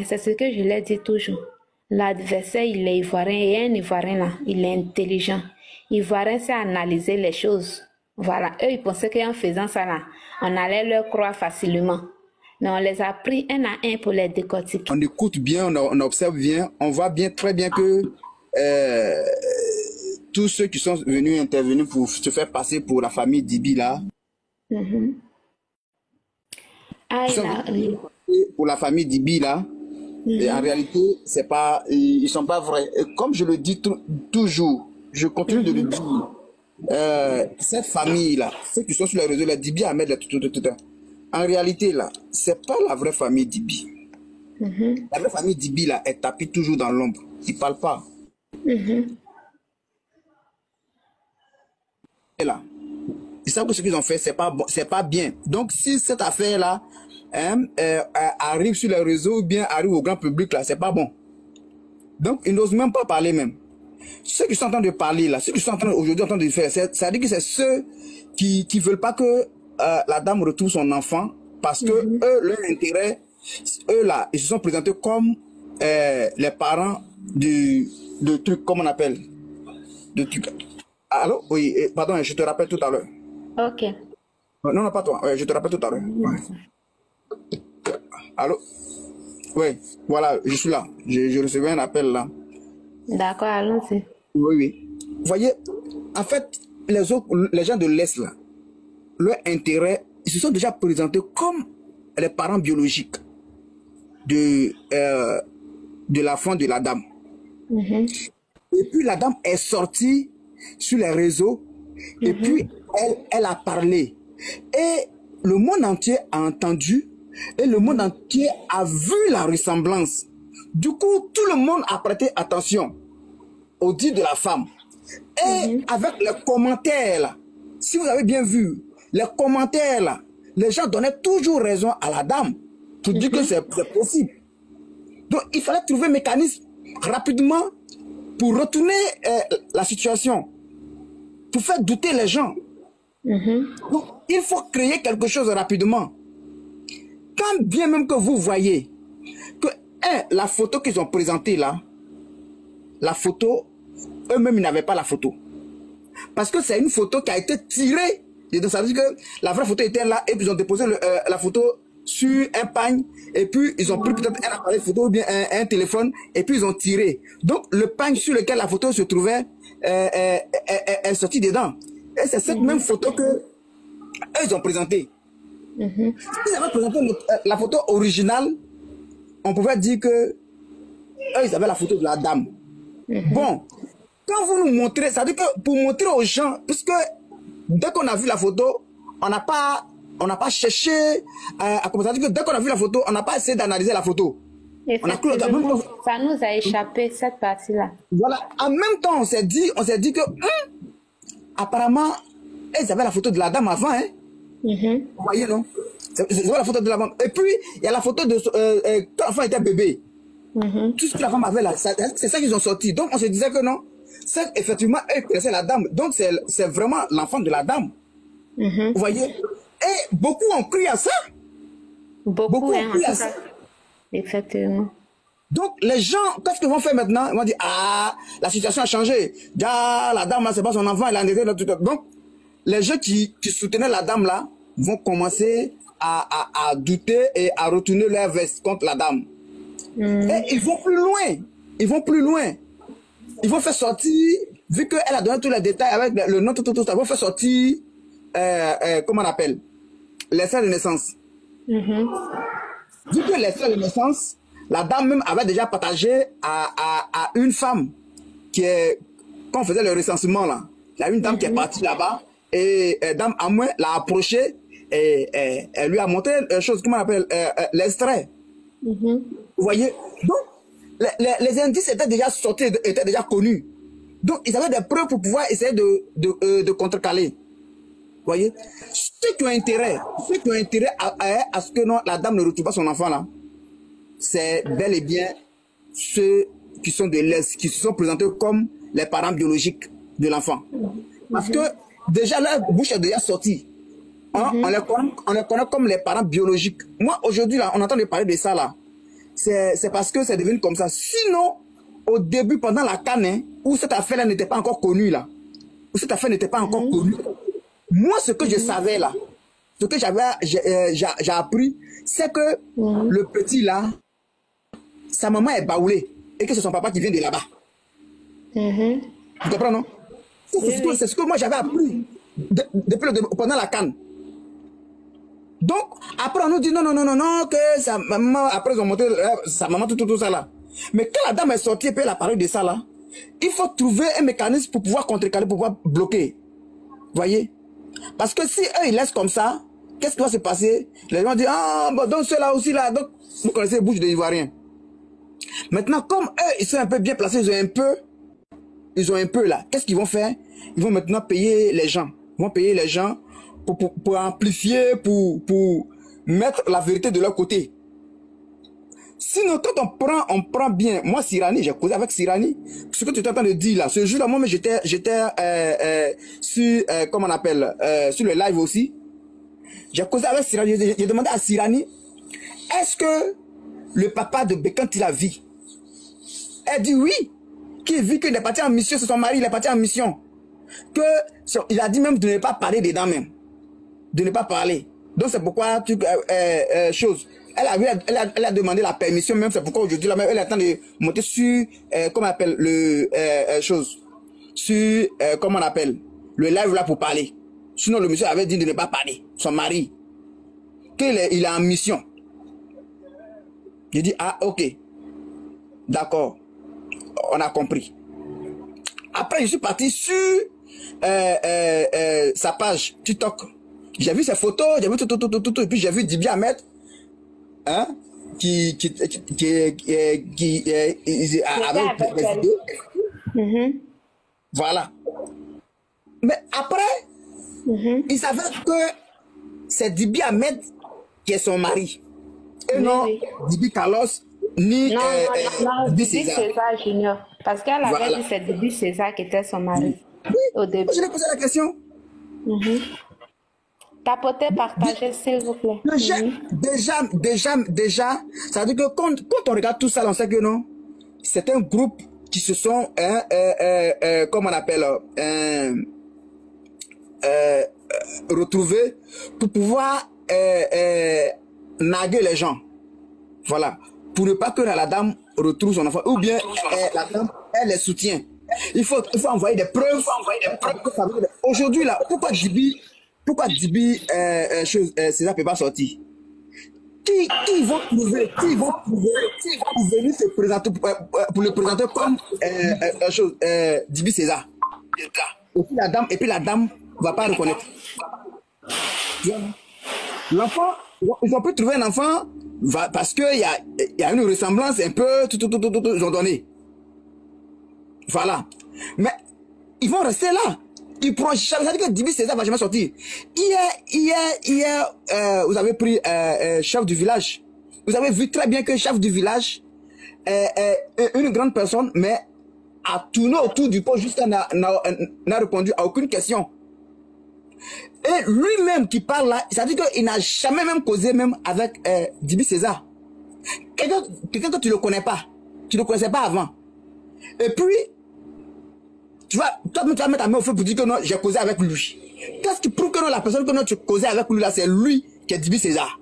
C'est ce que je l'ai dit toujours. L'adversaire, il est ivoirien et un ivoirien là, il est intelligent. Ivoirien sait analyser les choses. Voilà, eux, ils pensaient qu'en faisant ça là, on allait leur croire facilement. Mais on les a pris un à un pour les décortiquer. On écoute bien, on observe bien, on voit bien, très bien que tous ceux qui sont venus intervenir pour se faire passer pour la famille Dibi là, Ah, ils il sont a... venus pour la famille Dibi là, et en réalité, c'est pas, ils sont pas vrais. Et comme je le dis toujours, je continue de le dire, cette famille là, ceux qui sont sur les réseaux, les Dibi Ahmed, en réalité là, c'est pas la vraie famille Dibi. La vraie famille Dibi là, elle tapit toujours dans l'ombre. Ils parlent pas. Et là, ils savent que ce qu'ils ont fait, c'est pas bon, c'est pas bien. Donc si cette affaire là arrive sur les réseaux ou bien arrive au grand public là, c'est pas bon. Donc ils n'osent même pas parler même. Ceux qui sont en train de parler là, ceux qui sont en train aujourd'hui en train de faire, ça dit que c'est ceux qui veulent pas que la dame retrouve son enfant parce que eux, leur intérêt, eux là, ils se sont présentés comme les parents de truc, comment on appelle, de truc. Allô? Oui, pardon, je te rappelle tout à l'heure. Ok. Non, non, pas toi. Ouais, je te rappelle tout à l'heure. Ouais. Allô? Oui, voilà, je suis là. Je recevais un appel là. D'accord, allons-y. Oui, oui. Vous voyez, en fait, les autres, les gens de l'Est là, leur intérêt, ils se sont déjà présentés comme les parents biologiques de l'enfant de la dame. Et puis la dame est sortie sur les réseaux et puis elle a parlé. Et le monde entier a entendu et le monde entier a vu la ressemblance. Du coup, tout le monde a prêté attention au dit de la femme. Et avec les commentaires, là, si vous avez bien vu, les commentaires, là, les gens donnaient toujours raison à la dame pour dire que c'est possible. Donc, il fallait trouver un mécanisme rapidement pour retourner la situation, pour faire douter les gens. Donc, il faut créer quelque chose rapidement. Quand bien même que vous voyez que la photo qu'ils ont présentée là, la photo, eux-mêmes ils n'avaient pas la photo. Parce que c'est une photo qui a été tirée. Ça veut dire que la vraie photo était là et puis ils ont déposé la photo sur un pagne et puis ils ont pris peut-être un appareil photo ou bien un téléphone et puis ils ont tiré. Donc le pagne sur lequel la photo se trouvait est sorti dedans. Et c'est cette même photo que eux ils ont présentée. Si ils avaient présenté la photo originale, on pouvait dire que eux ils avaient la photo de la dame. Bon, quand vous nous montrez, ça veut dire que pour montrer aux gens, puisque dès qu'on a vu la photo, on n'a pas cherché à commencer. Ça veut dire que dès qu'on a vu la photo, on n'a pas essayé d'analyser la photo. On a cru, ça nous a échappé cette partie-là. Voilà. En même temps, on s'est dit que apparemment, ils avaient la photo de la dame avant, hein. Vous voyez, non? C'est la photo de la dame. Et puis, il y a la photo de quand l'enfant était bébé. Tout ce que la femme avait là, c'est ça qu'ils ont sorti. Donc, on se disait que non. C'est effectivement, elle connaissait la dame. Donc, c'est vraiment l'enfant de la dame. Vous voyez? Et beaucoup ont cru à ça. Beaucoup ont cru à ça. Effectivement. Donc, les gens, qu'est-ce qu'ils vont faire maintenant? Ils vont dire, ah, la situation a changé. Ah, la dame là, c'est pas son enfant, elle a endetté là, tout. Donc, les gens qui soutenaient la dame là vont commencer à douter et à retourner leur veste contre la dame. Et ils vont plus loin. Ils vont plus loin. Ils vont faire sortir, vu qu'elle a donné tous les détails avec le nom, tout, ça, ils vont faire sortir, comment on appelle, l'extrait de naissance. Vu que l'extrait de naissance, la dame même avait déjà partagé à une femme qui est, quand on faisait le recensement là, il y a une dame qui est partie là-bas et dame à moi l'a approché et elle lui a montré chose, comment on appelle, l'extrait. Vous voyez? Donc, les indices étaient déjà sortis, étaient déjà connus. Donc, ils avaient des preuves pour pouvoir essayer de contrecaler. Vous voyez? Ceux qui ont intérêt à ce que non, la dame ne retrouve pas son enfant là, c'est bel et bien ceux qui sont de l'Est, qui se sont présentés comme les parents biologiques de l'enfant. Parce que déjà leur bouche est déjà sortie. Hein? On les connaît comme les parents biologiques. Moi, aujourd'hui, là, on entend parler de ça là. c'est parce que c'est devenu comme ça. Sinon, au début, pendant la CAN, hein, où cette affaire-là n'était pas encore connue, là, où cette affaire n'était pas encore connue, moi, ce que je savais, là, ce que j'ai appris, c'est que le petit, là, sa maman est baoulée et que c'est son papa qui vient de là-bas. Tu comprends, non? C'est ce que moi, j'avais appris pendant la CAN. Donc, après, on nous dit non, que sa maman, après, ils ont monté sa maman, tout ça là. Mais quand la dame est sortie et puis elle a parlé de ça là, il faut trouver un mécanisme pour pouvoir contrecarrer, pour pouvoir bloquer. Voyez? Parce que si eux, ils laissent comme ça, qu'est-ce qui va se passer? Les gens disent, ah, bon, donc ceux-là aussi là, donc, vous connaissez les bouches des Ivoiriens. Maintenant, comme eux, ils sont un peu bien placés, ils ont un peu là, qu'est-ce qu'ils vont faire? Ils vont maintenant payer les gens. Ils vont payer les gens pour amplifier, pour mettre la vérité de leur côté. Sinon, quand on prend bien, moi, Sirani, j'ai causé avec Sirani, ce que tu es en train de dire là, ce jour-là, moi, j'étais sur, comment on appelle, sur le live aussi. J'ai causé avec Sirani, j'ai demandé à Sirani, est-ce que le papa de Bekant, il a vu? Elle dit oui, qu'il vit qu'il est parti en mission, c'est son mari, il est parti en mission. Il a dit même de ne pas parler dedans même. De ne pas parler. Donc c'est pourquoi elle a demandé la permission même, c'est pourquoi aujourd'hui là même elle attend de monter sur comment on appelle le sur comment on appelle le live là pour parler. Sinon le monsieur avait dit de ne pas parler, son mari. Il est en mission. J'ai dit ah ok. D'accord. On a compris. Après je suis parti sur sa page TikTok. J'ai vu ses photos, j'ai vu tout, et puis j'ai vu Dibi Ahmed, hein, qui avec des vidéos. Voilà. Mais après, il s'avère que c'est Dibi Ahmed qui est son mari. Et non Dibi Carlos, ni Dibi César Junior. Parce qu'elle avait dit c'est Dibi César qui était son mari. Oui, au début. Je l'ai posé la question. Tapotez, partagez, s'il vous plaît. Déjà, ça veut dire que quand on regarde tout ça, on sait que non, c'est un groupe qui se sont, comment on appelle, retrouvés pour pouvoir naguer les gens. Voilà. Pour ne pas que la dame retrouve son enfant, ou bien la dame, elle les soutient. Il faut envoyer des preuves. Aujourd'hui, là, pourquoi Dibi César ne peut pas sortir? Qui vont trouver pour venir se présenter, pour le présenter comme Dibi César. Et puis la dame ne va pas reconnaître. L'enfant, ils ont pu trouver un enfant parce qu'il y a une ressemblance un peu, ils ont donné. Voilà. Mais ils vont rester là. Ils pourront jamais. C'est-à-dire que Dibi César va jamais sortir. Hier, vous avez pris chef du village. Vous avez vu très bien que chef du village est une grande personne, mais a tourné autour du pot jusqu'à n'a répondu à aucune question. Et lui-même qui parle là, c'est-à-dire qu'il n'a jamais même causé même avec Dibi César. Quelqu'un que tu ne le connais pas. Tu ne le connaissais pas avant. Et puis, tu vas mettre ta main au feu pour dire que non, j'ai causé avec lui. Qu'est-ce qui prouve que non, la personne que non, tu causais avec lui là, c'est lui qui est Dibi César?